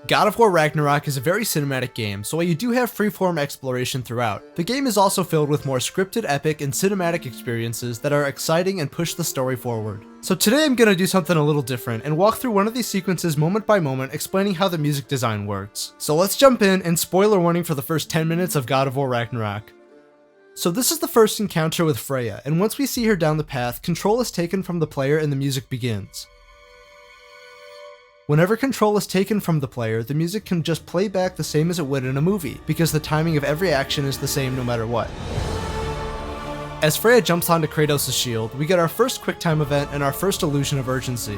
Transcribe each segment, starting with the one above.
God of War Ragnarok is a very cinematic game, so while you do have freeform exploration throughout, the game is also filled with more scripted, epic, and cinematic experiences that are exciting and push the story forward. So today I'm gonna do something a little different and walk through one of these sequences moment by moment, explaining how the music design works. So let's jump in, and spoiler warning for the first 10 minutes of God of War Ragnarok. So this is the first encounter with Freya, and once we see her down the path, control is taken from the player and the music begins. Whenever control is taken from the player, the music can just play back the same as it would in a movie, because the timing of every action is the same no matter what. As Freya jumps onto Kratos' shield, we get our first QuickTime event and our first illusion of urgency.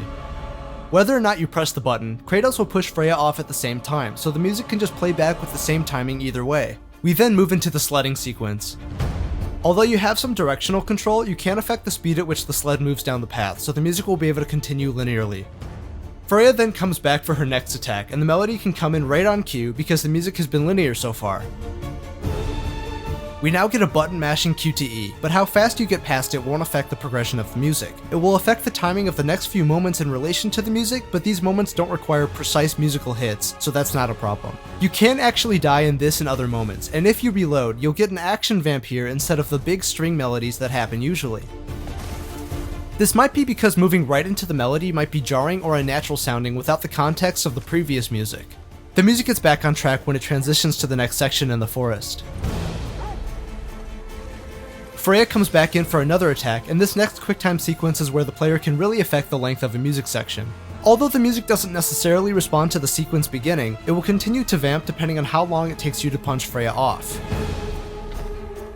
Whether or not you press the button, Kratos will push Freya off at the same time, so the music can just play back with the same timing either way. We then move into the sledding sequence. Although you have some directional control, you can't affect the speed at which the sled moves down the path, so the music will be able to continue linearly. Freya then comes back for her next attack, and the melody can come in right on cue because the music has been linear so far. We now get a button mashing QTE, but how fast you get past it won't affect the progression of the music. It will affect the timing of the next few moments in relation to the music, but these moments don't require precise musical hits, so that's not a problem. You can actually die in this and other moments, and if you reload, you'll get an action vamp here instead of the big string melodies that happen usually. This might be because moving right into the melody might be jarring or unnatural sounding without the context of the previous music. The music gets back on track when it transitions to the next section in the forest. Freya comes back in for another attack, and this next QuickTime sequence is where the player can really affect the length of a music section. Although the music doesn't necessarily respond to the sequence beginning, it will continue to vamp depending on how long it takes you to punch Freya off.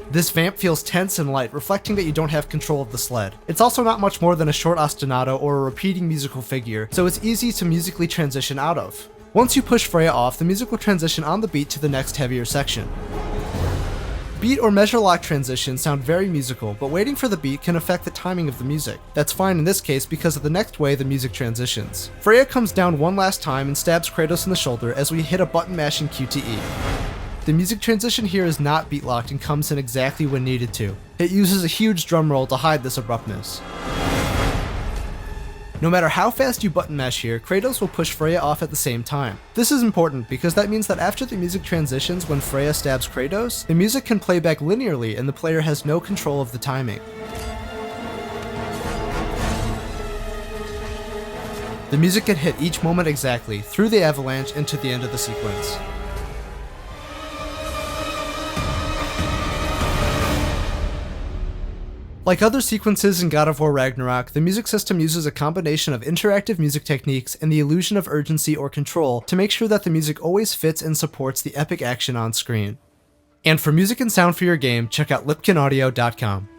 This vamp feels tense and light, reflecting that you don't have control of the sled. It's also not much more than a short ostinato or a repeating musical figure, so it's easy to musically transition out of. Once you push Freya off, the music will transition on the beat to the next heavier section. Beat or measure lock transitions sound very musical, but waiting for the beat can affect the timing of the music. That's fine in this case because of the next way the music transitions. Freya comes down one last time and stabs Kratos in the shoulder as we hit a button mashing QTE. The music transition here is not beat locked and comes in exactly when needed to. It uses a huge drum roll to hide this abruptness. No matter how fast you button mash here, Kratos will push Freya off at the same time. This is important because that means that after the music transitions when Freya stabs Kratos, the music can play back linearly and the player has no control of the timing. The music can hit each moment exactly, through the avalanche and to the end of the sequence. Like other sequences in God of War Ragnarok, the music system uses a combination of interactive music techniques and the illusion of urgency or control to make sure that the music always fits and supports the epic action on screen. And for music and sound for your game, check out lipkinaudio.com.